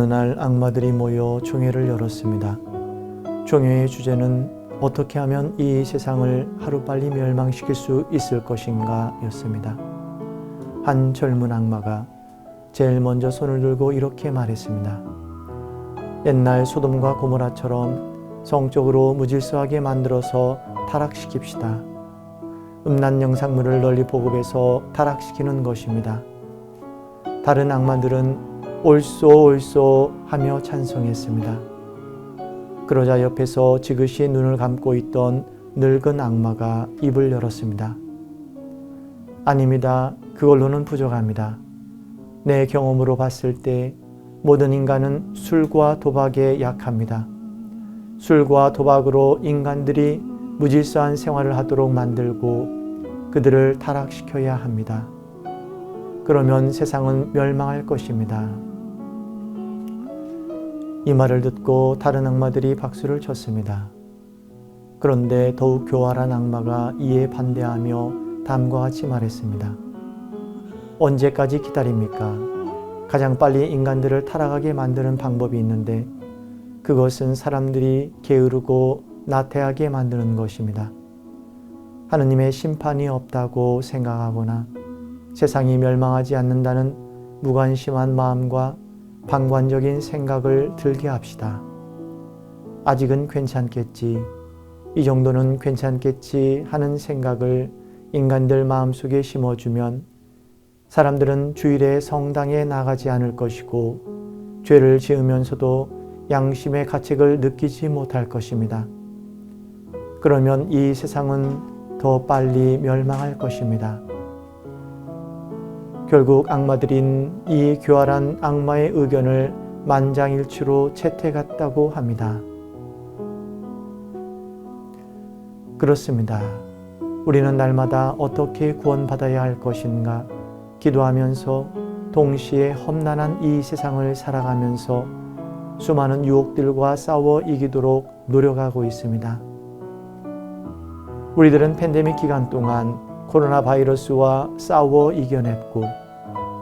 어느 날 악마들이 모여 종회를 열었습니다. 종회의 주제는 어떻게 하면 이 세상을 하루빨리 멸망시킬 수 있을 것인가 였습니다. 한 젊은 악마가 제일 먼저 손을 들고 이렇게 말했습니다. 옛날 소돔과 고모라처럼 성적으로 무질서하게 만들어서 타락시킵시다. 음란 영상물을 널리 보급해서 타락시키는 것입니다. 다른 악마들은 옳소 옳소 하며 찬성했습니다. 그러자 옆에서 지그시 눈을 감고 있던 늙은 악마가 입을 열었습니다. 아닙니다. 그걸로는 부족합니다. 내 경험으로 봤을 때 모든 인간은 술과 도박에 약합니다. 술과 도박으로 인간들이 무질서한 생활을 하도록 만들고 그들을 타락시켜야 합니다. 그러면 세상은 멸망할 것입니다. 이 말을 듣고 다른 악마들이 박수를 쳤습니다. 그런데 더욱 교활한 악마가 이에 반대하며 다음과 같이 말했습니다. 언제까지 기다립니까? 가장 빨리 인간들을 타락하게 만드는 방법이 있는데 그것은 사람들이 게으르고 나태하게 만드는 것입니다. 하느님의 심판이 없다고 생각하거나 세상이 멸망하지 않는다는 무관심한 마음과 방관적인 생각을 들게 합시다. 아직은 괜찮겠지, 이 정도는 괜찮겠지 하는 생각을 인간들 마음속에 심어주면 사람들은 주일에 성당에 나가지 않을 것이고 죄를 지으면서도 양심의 가책을 느끼지 못할 것입니다. 그러면 이 세상은 더 빨리 멸망할 것입니다. 결국 악마들인 이 교활한 악마의 의견을 만장일치로 채택했다고 합니다. 그렇습니다. 우리는 날마다 어떻게 구원받아야 할 것인가 기도하면서 동시에 험난한 이 세상을 살아가면서 수많은 유혹들과 싸워 이기도록 노력하고 있습니다. 우리들은 팬데믹 기간 동안 코로나 바이러스와 싸워 이겨냈고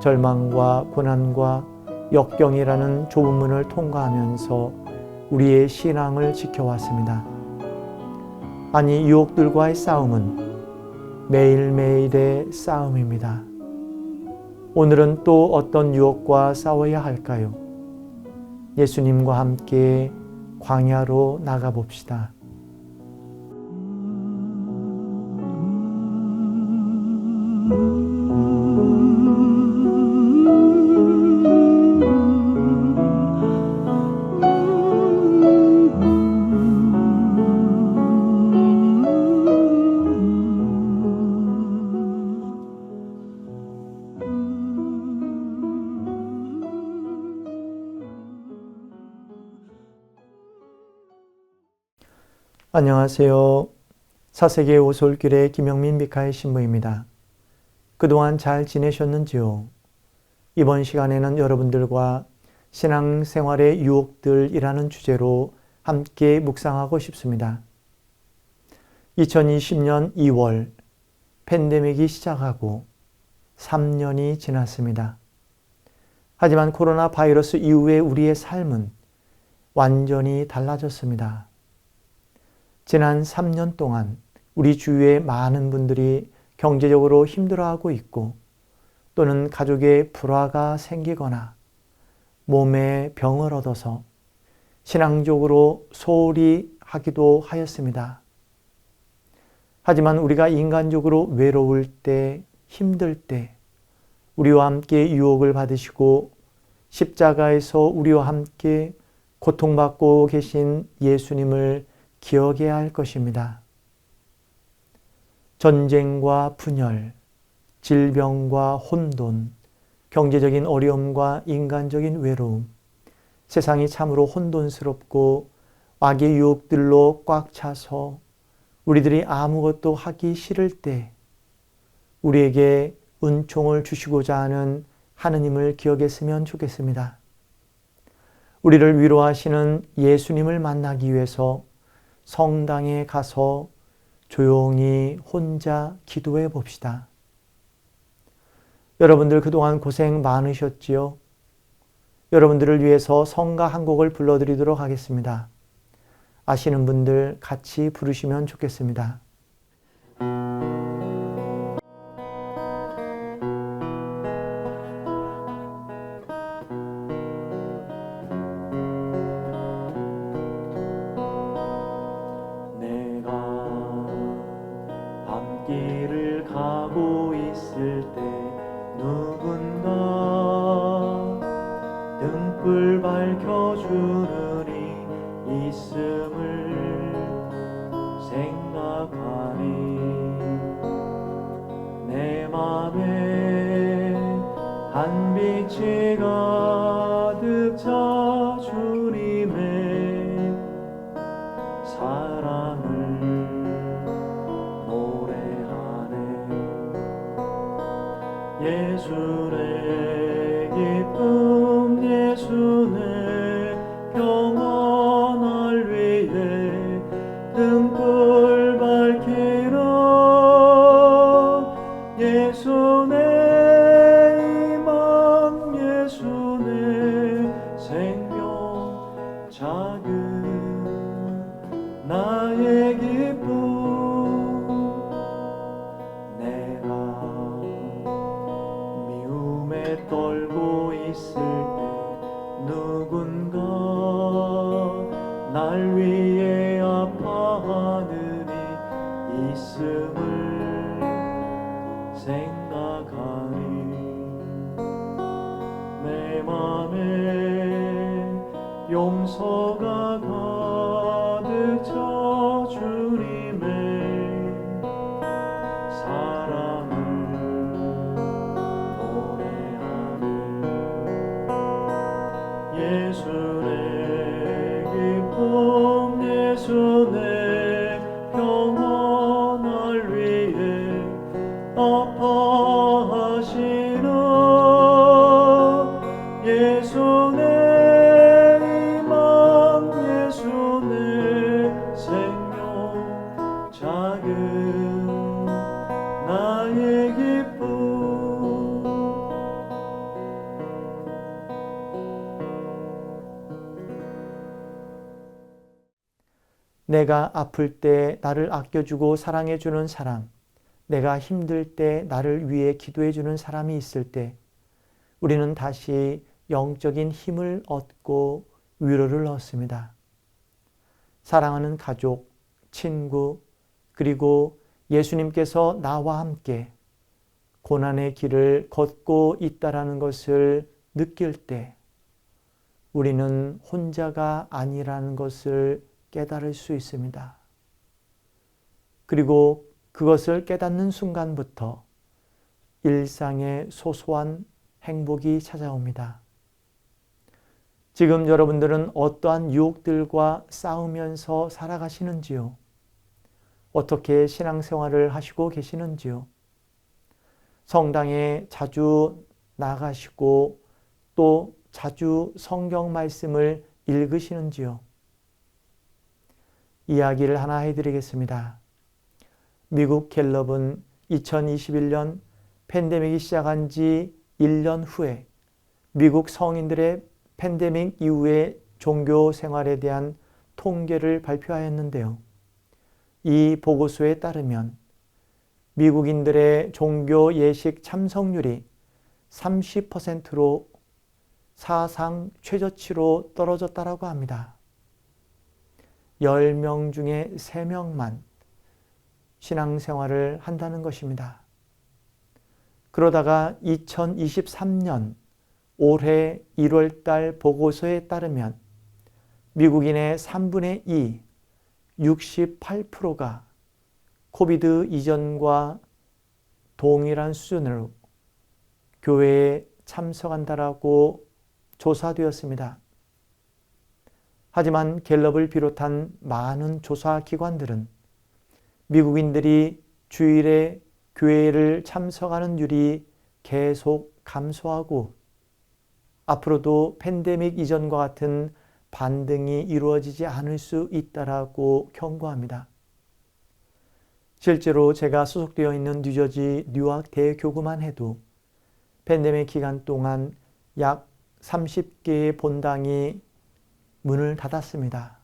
절망과 고난과 역경이라는 좁은 문을 통과하면서 우리의 신앙을 지켜왔습니다. 아니, 유혹들과의 싸움은 매일매일의 싸움입니다. 오늘은 또 어떤 유혹과 싸워야 할까요? 예수님과 함께 광야로 나가봅시다. 안녕하세요. 사세계 오솔길의 김영민 미카엘 신부입니다. 그동안 잘 지내셨는지요? 이번 시간에는 여러분들과 신앙생활의 유혹들이라는 주제로 함께 묵상하고 싶습니다. 2020년 2월 팬데믹이 시작하고 3년이 지났습니다. 하지만 코로나 바이러스 이후에 우리의 삶은 완전히 달라졌습니다. 지난 3년 동안 우리 주위의 많은 분들이 경제적으로 힘들어하고 있고 또는 가족에 불화가 생기거나 몸에 병을 얻어서 신앙적으로 소홀히 하기도 하였습니다. 하지만 우리가 인간적으로 외로울 때, 힘들 때 우리와 함께 유혹을 받으시고 십자가에서 우리와 함께 고통받고 계신 예수님을 기억해야 할 것입니다. 전쟁과 분열, 질병과 혼돈, 경제적인 어려움과 인간적인 외로움, 세상이 참으로 혼돈스럽고 악의 유혹들로 꽉 차서 우리들이 아무것도 하기 싫을 때 우리에게 은총을 주시고자 하는 하느님을 기억했으면 좋겠습니다. 우리를 위로하시는 예수님을 만나기 위해서 성당에 가서 조용히 혼자 기도해 봅시다. 여러분들 그동안 고생 많으셨지요? 여러분들을 위해서 성가 한 곡을 불러드리도록 하겠습니다. 아시는 분들 같이 부르시면 좋겠습니다. 내가 밤길을 가고 있을 때 누군가 등불 밝혀주는 이 있음을 생각하니 내 맘에 한 빛이 가득 차 주님의 사랑을 노래하네. 예수의 기쁨, 예수의 평안을 위해 등불 밝히라. 예수의 희망, 예수의 생명, 작은 나의 기쁨. 내가 미움에 떨고 있을 때 누군가 날 위해 아파하는 이 있음을 생각하니 내 맘에 용서가 가득 차 주님의 사랑을 노래하네. 예수의 기쁨, 예수의 평안을 위해 아파하시는 예수의 희망, 예수의 생명, 작은 나의 기쁨. 내가 아플 때 나를 아껴주고 사랑해주는 사람, 내가 힘들 때 나를 위해 기도해주는 사람이 있을 때 우리는 다시 영적인 힘을 얻고 위로를 얻습니다. 사랑하는 가족, 친구, 그리고 예수님께서 나와 함께 고난의 길을 걷고 있다라는 것을 느낄 때 우리는 혼자가 아니라는 것을 깨달을 수 있습니다. 그리고 그것을 깨닫는 순간부터 일상의 소소한 행복이 찾아옵니다. 지금 여러분들은 어떠한 유혹들과 싸우면서 살아가시는지요? 어떻게 신앙생활을 하시고 계시는지요? 성당에 자주 나가시고 또 자주 성경 말씀을 읽으시는지요? 이야기를 하나 해드리겠습니다. 미국 갤럽은 2021년 팬데믹이 시작한 지 1년 후에 미국 성인들의 팬데믹 이후의 종교 생활에 대한 통계를 발표하였는데요. 이 보고서에 따르면 미국인들의 종교 예식 참석률이 30%로 사상 최저치로 떨어졌다고 합니다. 10명 중에 3명만 신앙생활을 한다는 것입니다. 그러다가 2023년 올해 1월달 보고서에 따르면 미국인의 3분의 2, 68%가 코비드 이전과 동일한 수준으로 교회에 참석한다라고 조사되었습니다. 하지만 갤럽을 비롯한 많은 조사 기관들은 미국인들이 주일에 교회를 참석하는 율이 계속 감소하고 앞으로도 팬데믹 이전과 같은 반등이 이루어지지 않을 수 있다라고 경고합니다. 실제로 제가 소속되어 있는 뉴저지 뉴악 대교구만 해도 팬데믹 기간 동안 약 30개의 본당이 문을 닫았습니다.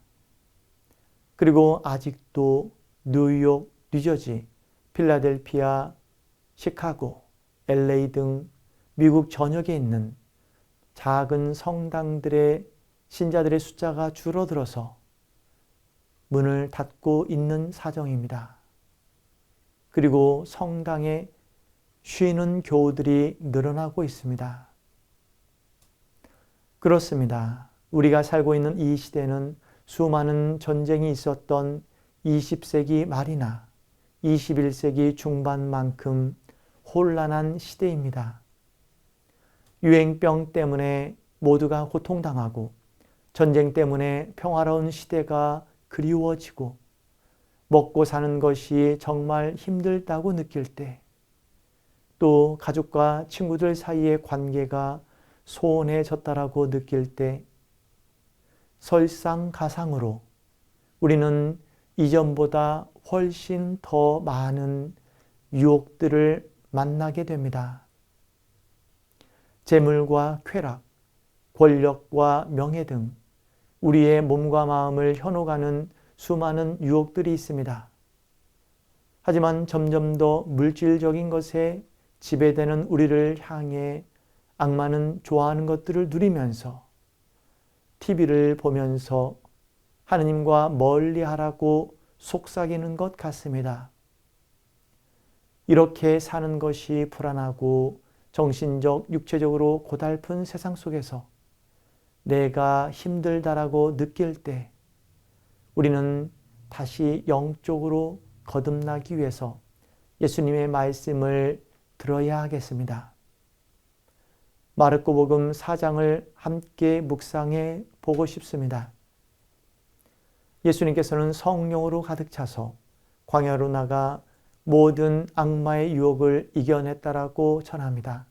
그리고 아직도 뉴욕, 뉴저지, 필라델피아, 시카고, LA 등 미국 전역에 있는 작은 성당들의 신자들의 숫자가 줄어들어서 문을 닫고 있는 사정입니다. 그리고 성당에 쉬는 교우들이 늘어나고 있습니다. 그렇습니다. 우리가 살고 있는 이 시대는 수많은 전쟁이 있었던 20세기 말이나 21세기 중반만큼 혼란한 시대입니다. 유행병 때문에 모두가 고통당하고 전쟁 때문에 평화로운 시대가 그리워지고 먹고 사는 것이 정말 힘들다고 느낄 때, 또 가족과 친구들 사이의 관계가 소원해졌다라고 느낄 때 설상가상으로 우리는 이전보다 훨씬 더 많은 유혹들을 만나게 됩니다. 재물과 쾌락, 권력과 명예 등 우리의 몸과 마음을 현혹하는 수많은 유혹들이 있습니다. 하지만 점점 더 물질적인 것에 지배되는 우리를 향해 악마는 좋아하는 것들을 누리면서 TV를 보면서 하느님과 멀리하라고 속삭이는 것 같습니다. 이렇게 사는 것이 불안하고 정신적, 육체적으로 고달픈 세상 속에서 내가 힘들다라고 느낄 때 우리는 다시 영적으로 거듭나기 위해서 예수님의 말씀을 들어야 하겠습니다. 마르코복음 4장을 함께 묵상해 보고 싶습니다. 예수님께서는 성령으로 가득 차서 광야로 나가 모든 악마의 유혹을 이겨냈다라고 전합니다.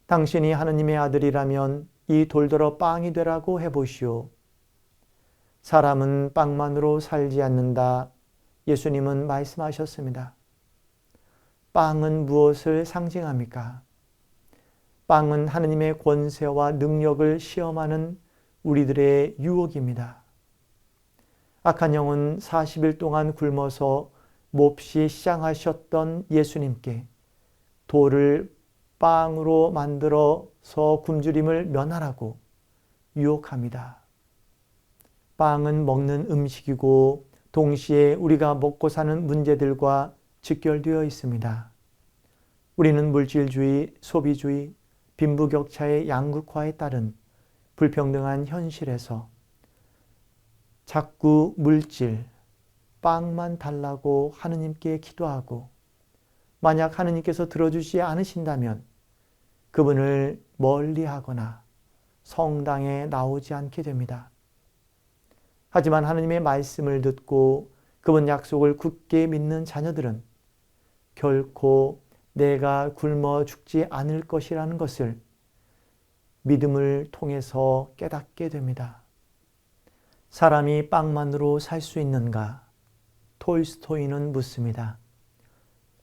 당신이 하느님의 아들이라면 이 돌더러 빵이 되라고 해보시오. 사람은 빵만으로 살지 않는다. 예수님은 말씀하셨습니다. 빵은 무엇을 상징합니까? 빵은 하느님의 권세와 능력을 시험하는 우리들의 유혹입니다. 악한 영은 40일 동안 굶어서 몹시 시장하셨던 예수님께 돌을 빵으로 만들어서 굶주림을 면하라고 유혹합니다. 빵은 먹는 음식이고 동시에 우리가 먹고 사는 문제들과 직결되어 있습니다. 우리는 물질주의, 소비주의, 빈부격차의 양극화에 따른 불평등한 현실에서 자꾸 물질, 빵만 달라고 하느님께 기도하고 만약 하느님께서 들어주지 않으신다면 그분을 멀리하거나 성당에 나오지 않게 됩니다. 하지만 하느님의 말씀을 듣고 그분 약속을 굳게 믿는 자녀들은 결코 내가 굶어 죽지 않을 것이라는 것을 믿음을 통해서 깨닫게 됩니다. 사람이 빵만으로 살 수 있는가? 톨스토이는 묻습니다.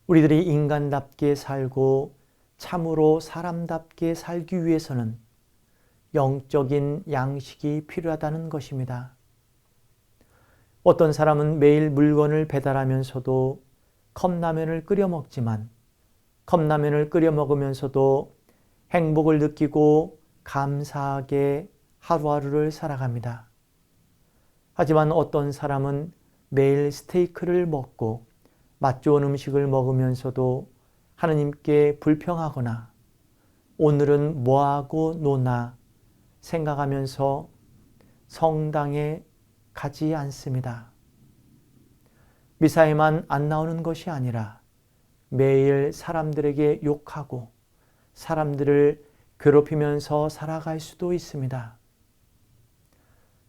우리들이 인간답게 살고 참으로 사람답게 살기 위해서는 영적인 양식이 필요하다는 것입니다. 어떤 사람은 매일 물건을 배달하면서도 컵라면을 끓여 먹지만 컵라면을 끓여 먹으면서도 행복을 느끼고 감사하게 하루하루를 살아갑니다. 하지만 어떤 사람은 매일 스테이크를 먹고 맛 좋은 음식을 먹으면서도 하느님께 불평하거나 오늘은 뭐하고 노나 생각하면서 성당에 가지 않습니다. 미사에만 안 나오는 것이 아니라 매일 사람들에게 욕하고 사람들을 괴롭히면서 살아갈 수도 있습니다.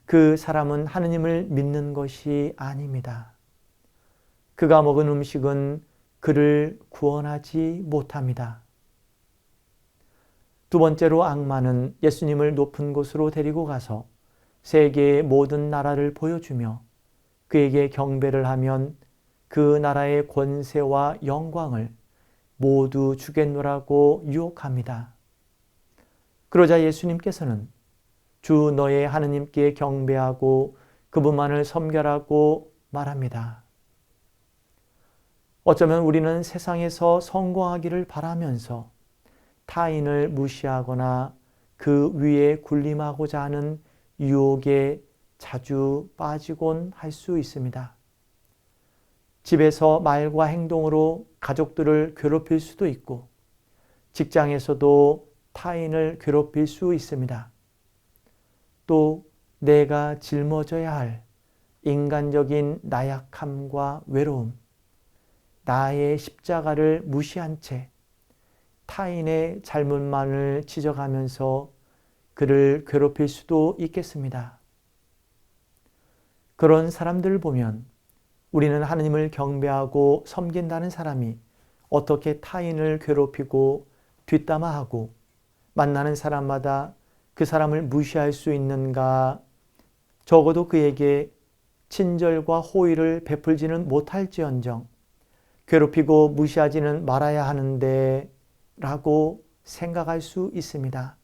그 사람은 하느님을 믿는 것이 아닙니다. 그가 먹은 음식은 그를 구원하지 못합니다. 두 번째로 악마는 예수님을 높은 곳으로 데리고 가서 세계의 모든 나라를 보여주며 그에게 경배를 하면 그 나라의 권세와 영광을 모두 주겠노라고 유혹합니다. 그러자 예수님께서는 주 너의 하느님께 경배하고 그분만을 섬겨라고 말합니다. 어쩌면 우리는 세상에서 성공하기를 바라면서 타인을 무시하거나 그 위에 군림하고자 하는 유혹에 자주 빠지곤 할 수 있습니다. 집에서 말과 행동으로 가족들을 괴롭힐 수도 있고 직장에서도 타인을 괴롭힐 수 있습니다. 또 내가 짊어져야 할 인간적인 나약함과 외로움, 나의 십자가를 무시한 채 타인의 잘못만을 지적하면서 그를 괴롭힐 수도 있겠습니다. 그런 사람들을 보면 우리는 하느님을 경배하고 섬긴다는 사람이 어떻게 타인을 괴롭히고 뒷담화하고 만나는 사람마다 그 사람을 무시할 수 있는가, 적어도 그에게 친절과 호의를 베풀지는 못할지언정 괴롭히고 무시하지는 말아야 하는데 라고 생각할 수 있습니다.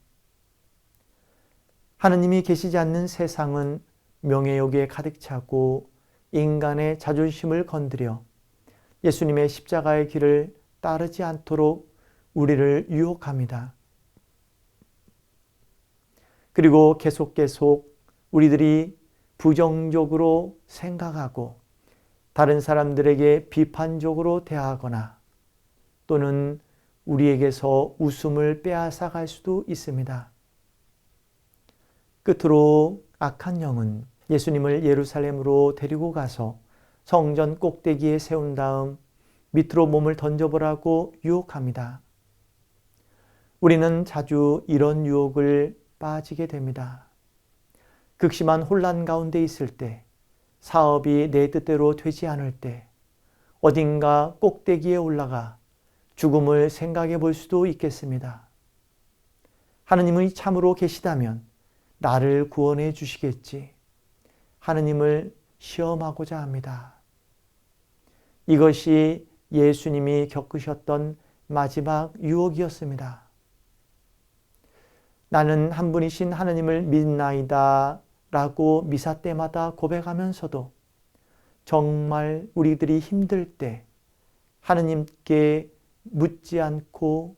하느님이 계시지 않는 세상은 명예욕에 가득 차고 인간의 자존심을 건드려 예수님의 십자가의 길을 따르지 않도록 우리를 유혹합니다. 그리고 계속 우리들이 부정적으로 생각하고 다른 사람들에게 비판적으로 대하거나 또는 우리에게서 웃음을 빼앗아갈 수도 있습니다. 끝으로 악한 영은 예수님을 예루살렘으로 데리고 가서 성전 꼭대기에 세운 다음 밑으로 몸을 던져보라고 유혹합니다. 우리는 자주 이런 유혹을 빠지게 됩니다. 극심한 혼란 가운데 있을 때, 사업이 내 뜻대로 되지 않을 때, 어딘가 꼭대기에 올라가 죽음을 생각해 볼 수도 있겠습니다. 하느님이 참으로 계시다면 나를 구원해 주시겠지. 하느님을 시험하고자 합니다. 이것이 예수님이 겪으셨던 마지막 유혹이었습니다. 나는 한 분이신 하느님을 믿나이다 라고 미사 때마다 고백하면서도 정말 우리들이 힘들 때 하느님께 묻지 않고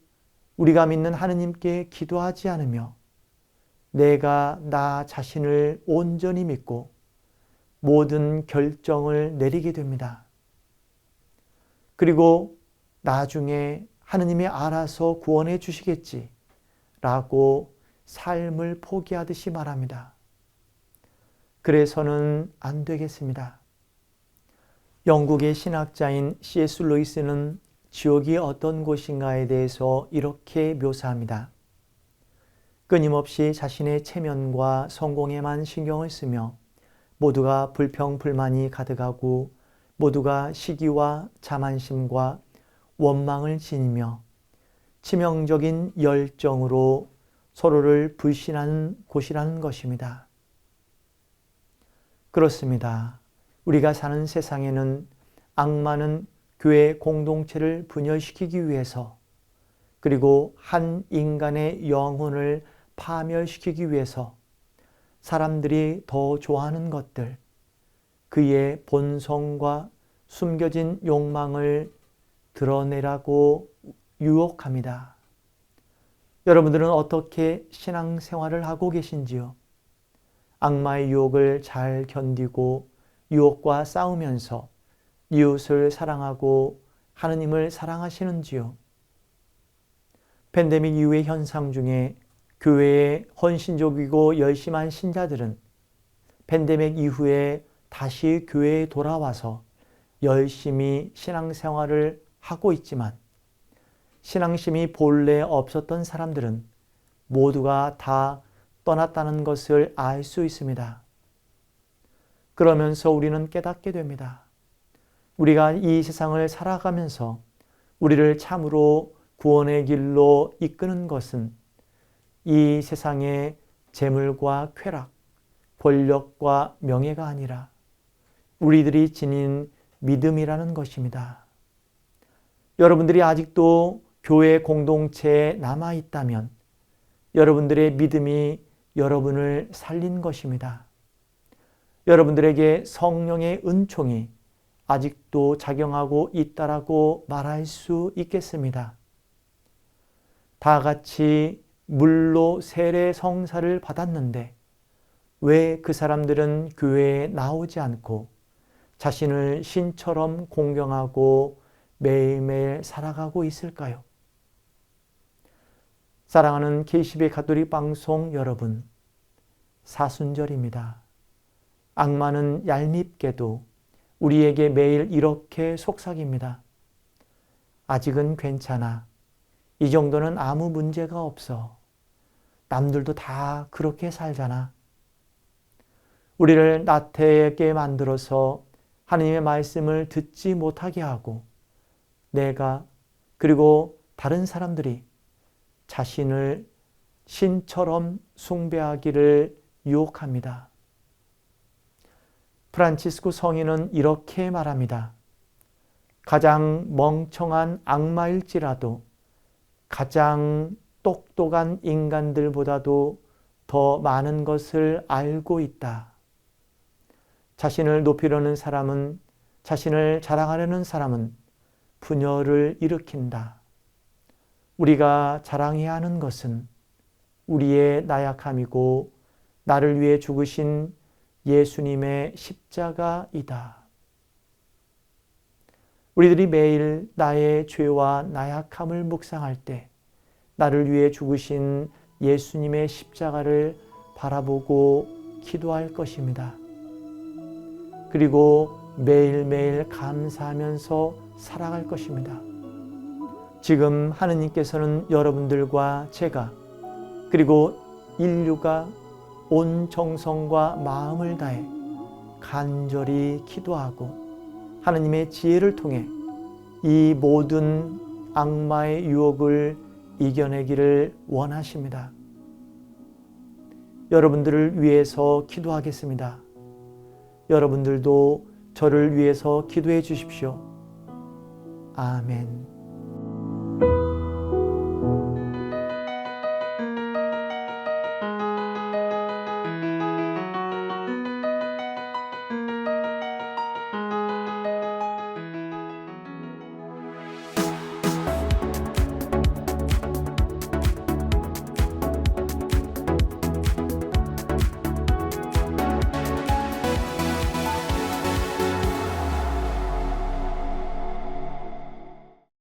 우리가 믿는 하느님께 기도하지 않으며 내가 나 자신을 온전히 믿고 모든 결정을 내리게 됩니다. 그리고 나중에 하느님이 알아서 구원해 주시겠지 라고 삶을 포기하듯이 말합니다. 그래서는 안 되겠습니다. 영국의 신학자인 C.S. 루이스는 지옥이 어떤 곳인가에 대해서 이렇게 묘사합니다. 끊임없이 자신의 체면과 성공에만 신경을 쓰며 모두가 불평불만이 가득하고 모두가 시기와 자만심과 원망을 지니며 치명적인 열정으로 서로를 불신하는 곳이라는 것입니다. 그렇습니다. 우리가 사는 세상에는 악마는 교회 공동체를 분열시키기 위해서 그리고 한 인간의 영혼을 파멸시키기 위해서 사람들이 더 좋아하는 것들, 그의 본성과 숨겨진 욕망을 드러내라고 유혹합니다. 여러분들은 어떻게 신앙생활을 하고 계신지요? 악마의 유혹을 잘 견디고 유혹과 싸우면서 이웃을 사랑하고 하느님을 사랑하시는지요? 팬데믹 이후의 현상 중에 교회에 헌신적이고 열심한 신자들은 팬데믹 이후에 다시 교회에 돌아와서 열심히 신앙생활을 하고 있지만 신앙심이 본래 없었던 사람들은 모두가 다 떠났다는 것을 알 수 있습니다. 그러면서 우리는 깨닫게 됩니다. 우리가 이 세상을 살아가면서 우리를 참으로 구원의 길로 이끄는 것은 이 세상의 재물과 쾌락, 권력과 명예가 아니라 우리들이 지닌 믿음이라는 것입니다. 여러분들이 아직도 교회 공동체에 남아있다면 여러분들의 믿음이 여러분을 살린 것입니다. 여러분들에게 성령의 은총이 아직도 작용하고 있다라고 말할 수 있겠습니다. 다 같이 물로 세례 성사를 받았는데 왜 그 사람들은 교회에 나오지 않고 자신을 신처럼 공경하고 매일매일 살아가고 있을까요? 사랑하는 KCB 가톨릭 방송 여러분, 사순절입니다. 악마는 얄밉게도 우리에게 매일 이렇게 속삭입니다. 아직은 괜찮아. 이 정도는 아무 문제가 없어. 남들도 다 그렇게 살잖아. 우리를 나태하게 만들어서 하나님의 말씀을 듣지 못하게 하고 내가 그리고 다른 사람들이 자신을 신처럼 숭배하기를 유혹합니다. 프란치스코 성인은 이렇게 말합니다. 가장 멍청한 악마일지라도 가장 똑똑한 인간들보다도 더 많은 것을 알고 있다. 자신을 높이려는 사람은, 자신을 자랑하려는 사람은 분열을 일으킨다. 우리가 자랑해야 하는 것은 우리의 나약함이고 나를 위해 죽으신 예수님의 십자가이다. 우리들이 매일 나의 죄와 나약함을 묵상할 때 나를 위해 죽으신 예수님의 십자가를 바라보고 기도할 것입니다. 그리고 매일매일 감사하면서 살아갈 것입니다. 지금 하느님께서는 여러분들과 제가 그리고 인류가 온 정성과 마음을 다해 간절히 기도하고 하느님의 지혜를 통해 이 모든 악마의 유혹을 이겨내기를 원하십니다. 여러분들을 위해서 기도하겠습니다. 여러분들도 저를 위해서 기도해 주십시오. 아멘.